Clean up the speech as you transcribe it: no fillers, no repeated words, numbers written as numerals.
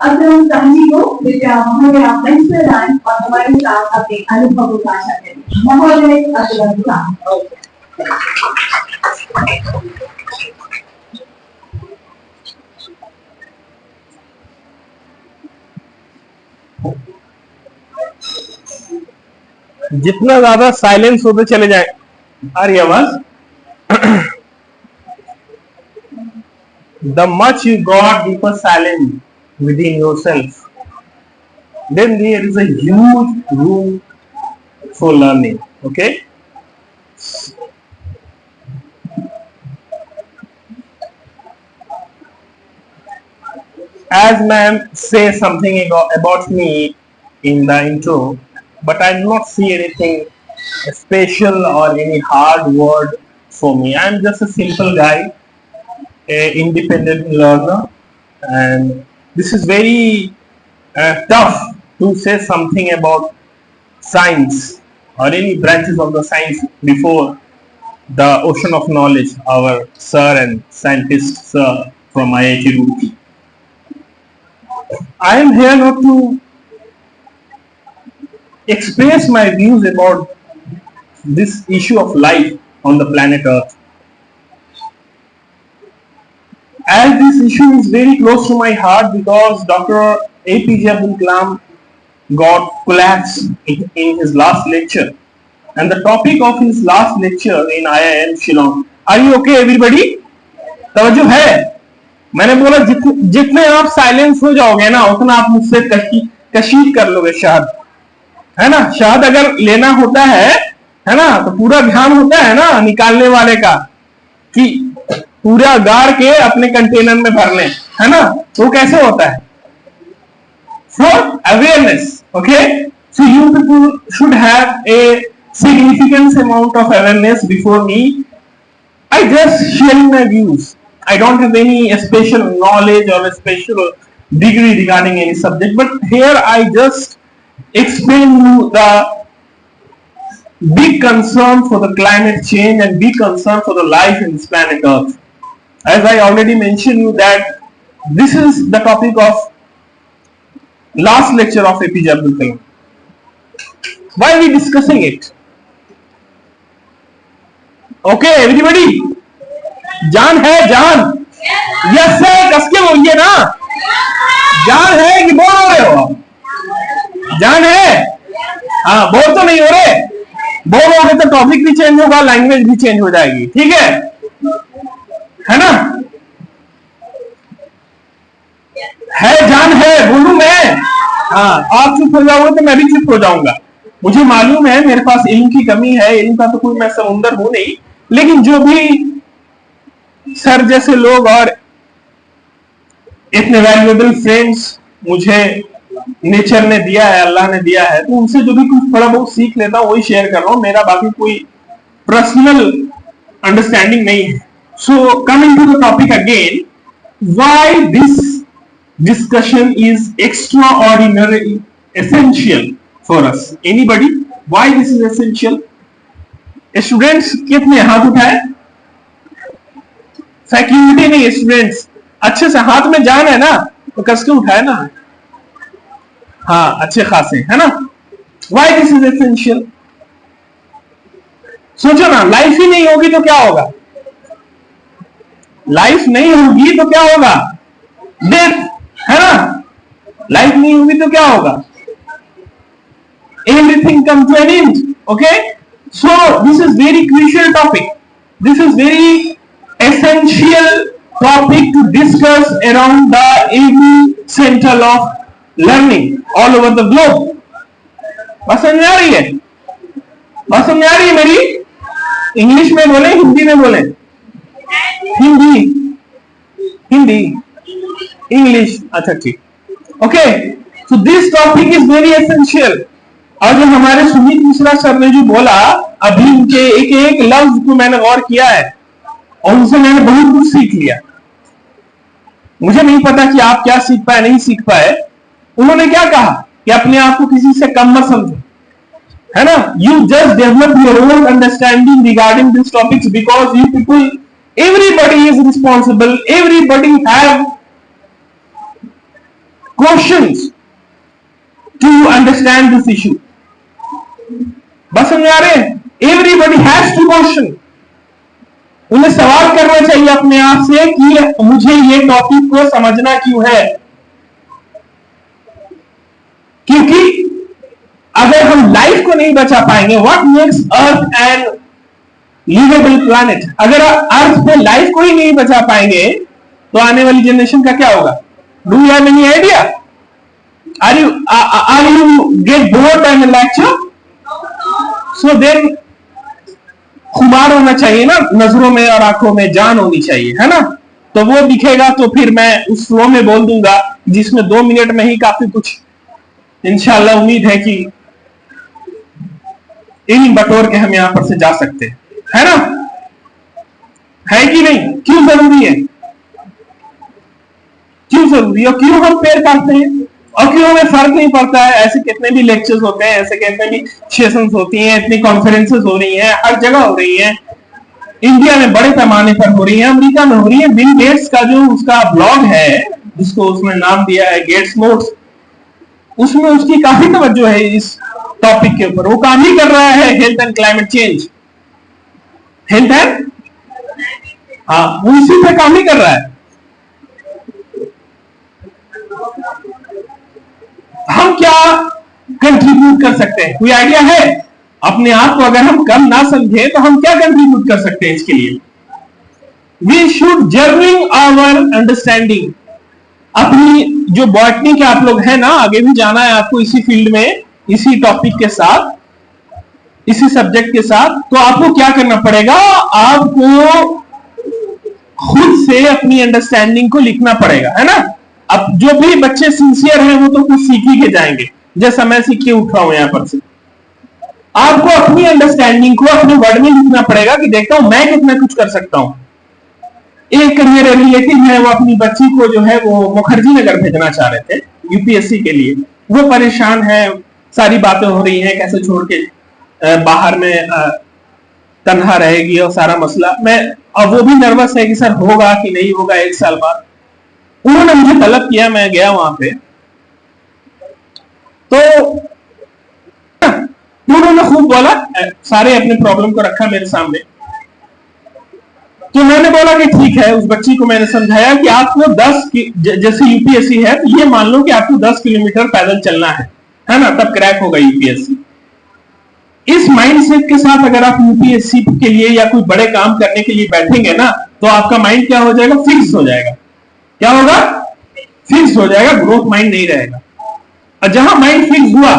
अब हम कहानी को महोदय आप मंच पर आए और हमारे साथ अपने अनुभव को साझा करें। महोदय जितना ज्यादा साइलेंस होते चले जाए, आ रही आवाज, the much you got deeper silence within yourself, then there is a huge room for learning. Okay, as ma'am say something about me in the intro, but I do not see anything special or any hard word for me. I am just a simple guy, a independent learner, and this is very tough to say something about science or any branches of the science before the ocean of knowledge, our sir and scientist sir from IIT Roorkee. I am here not to express my views about this issue of life on the planet Earth. As this issue is very close to my heart because Dr. APJ Abdul Kalam got collapsed in his last lecture, and the topic of his last lecture in IIM Shillong. Are you okay everybody? तवज्जो है? मैंने बोला जितने आप silence हो जाओगे ना उतना आप मुझसे कशीद कर लोगे शहद, है ना। शहद अगर लेना होता है ना, तो पूरा ध्यान होता है ना निकालने वाले का कि पूरा गाड़ के अपने कंटेनर में भर लें, है ना। तो कैसे होता है? For awareness, okay? So you people should have a significant amount of awareness before me. I just sharing my views. I don't have any special knowledge or a special degree regarding any subject, but here I just explain you the big concern for the climate change and big concern for the life in this planet Earth. As I already mentioned you that this is the topic of last lecture of APJ Abdul Kalam. Why are we discussing it? Okay, everybody? जान है जान? Yes sir, कस के बोलिए ना। जान है कि बोल रहे हो? जान है? हाँ, बोल तो नहीं हो रहे। बोलोगे तो टॉपिक भी चेंज होगा, लैंग्वेज भी चेंज हो जाएगी, ठीक है ना। है जान है, बोलूं मैं? हाँ, आप चुप हो जाओगे तो मैं भी चुप हो जाऊंगा। मुझे मालूम है मेरे पास इल्म की कमी है, इल्म का तो कोई मैं समुंदर हूं नहीं, लेकिन जो भी सर जैसे लोग और इतने वैल्यूएबल फ्रेंड्स मुझे नेचर ने दिया है, अल्लाह ने दिया है, तो उनसे जो भी कुछ थोड़ा बहुत सीख लेता हूं वही शेयर कर रहा हूं। मेरा बाकी कोई पर्सनल अंडरस्टैंडिंग नहीं है। So coming to the topic again, why this discussion is extraordinarily essential for us. Anybody? Why this is essential? Students कितने हाथ उठाए? फैकल्टी नहीं, स्टूडेंट्स अच्छे से हाथ में जान है ना तो कस के उठाए ना। हाँ, अच्छे खासे, है ना। Why this is essential? सोचो ना, लाइफ ही नहीं होगी तो क्या होगा? लाइफ नहीं होगी तो क्या होगा? डेथ, है ना। लाइफ नहीं होगी तो क्या होगा? Everything comes to an end. Okay, so this is very crucial topic. This is very essential topic to discuss around the every center of learning all over the globe. बात समझ आ रही है? बात समझ आ रही है मेरी? इंग्लिश में बोले, हिंदी में बोले? हिंदी इंग्लिश, अच्छा ठीक। Okay, so this topic is very essential. और जो हमारे सुमित मिश्रा सर ने जो बोला अभी, उनके एक एक लफ्ज को मैंने गौर किया है और उनसे मैंने बहुत कुछ सीख लिया। मुझे नहीं पता कि आप क्या सीख पाए नहीं सीख पाए। उन्होंने क्या कहा कि अपने आप को किसी से कम मत समझो, है ना। You just develop your own understanding regarding this topics because you people, everybody is responsible, everybody have questions to understand this issue. बस समझ आ रहे हैं? Everybody has to question. उन्हें सवाल करना चाहिए अपने आप से कि मुझे ये टॉपिक को समझना क्यों है। क्योंकि अगर हम लाइफ को नहीं बचा पाएंगे, what makes earth and liveable planet, अगर अर्थ पे लाइफ को ही नहीं बचा पाएंगे तो आने वाली जनरेशन का क्या होगा? Do you have any idea? Are you get bored by the lecture? So then खुमार होना चाहिए ना, नजरों में और आंखों में जान होनी चाहिए, है ना? तो वो दिखेगा तो फिर मैं उस फ्लो में बोल दूंगा जिसमें 2 मिनट में ही काफी कुछ इंशाल्लाह उम्मीद है कि इन बटोर के हम यहां पर से जा सकते हैं, है ना? है कि नहीं? क्यों जरूरी है? क्यों जरूरी है और क्यों हम पेड़ काटते हैं और क्यों हमें फर्क नहीं पड़ता है? ऐसे कितने भी लेक्चर्स होते हैं, ऐसे कितने भी सेशंस होती हैं, इतनी कॉन्फ्रेंसेस हो रही हैं, हर जगह हो रही हैं, इंडिया में बड़े पैमाने पर हो रही है, अमेरिका में हो रही है। बिल गेट्स का जो उसका ब्लॉग है जिसको उसने नाम दिया है गेट्स नोट्स, उसमें उसकी काफी तवज्जो है इस टॉपिक के ऊपर। वो काम ही कर रहा है health and climate change, health and, हाँ, वो इसी पे काम ही कर रहा है। हम क्या कंट्रीब्यूट कर सकते हैं? कोई आइडिया है? अपने आप को अगर हम कम ना समझे तो हम क्या कंट्रीब्यूट कर सकते हैं इसके लिए? We should journeying our understanding. अपनी जो बॉटनी के आप लोग हैं ना, आगे भी जाना है आपको इसी फील्ड में, इसी टॉपिक के साथ, इसी सब्जेक्ट के साथ, तो आपको क्या करना पड़ेगा? आपको खुद से अपनी अंडरस्टैंडिंग को लिखना पड़ेगा, है ना? अब जो भी बच्चे सिंसियर हैं वो तो कुछ सीख ही के जाएंगे, जैसा मैं सीख के उठ रहा हूं यहां पर से। आपको अपनी अंडरस्टैंडिंग को अपने वर्ड में लिखना पड़ेगा कि देखता हूं मैं कितना कुछ कर सकता हूं। एक मेरे रिलेटिव है, वो अपनी बच्ची को जो है वो मुखर्जी नगर भेजना चाह रहे थे यूपीएससी के लिए। वो परेशान है, सारी बातें हो रही हैं कैसे छोड़ के बाहर में तन्हा रहेगी और सारा मसला। अब वो भी नर्वस है कि सर होगा कि नहीं होगा 1 साल बाद। उन्होंने मुझे तलब किया, मैं गया वहां पे, तो उन्होंने खूब बोला, सारे अपने प्रॉब्लम को रखा मेरे सामने। तो मैंने बोला कि ठीक है, उस बच्ची को मैंने समझाया कि आपको 10 जैसे यूपीएससी है तो ये मान लो कि आपको 10 किलोमीटर पैदल चलना है ना, तब क्रैक होगा यूपीएससी। इस माइंडसेट के साथ अगर आप यूपीएससी के लिए या कोई बड़े काम करने के लिए बैठेंगे ना, तो आपका माइंड क्या हो जाएगा? फिक्स हो जाएगा। क्या होगा? फिक्स हो जाएगा, ग्रोथ माइंड नहीं रहेगा। और जहां माइंड फिक्स हुआ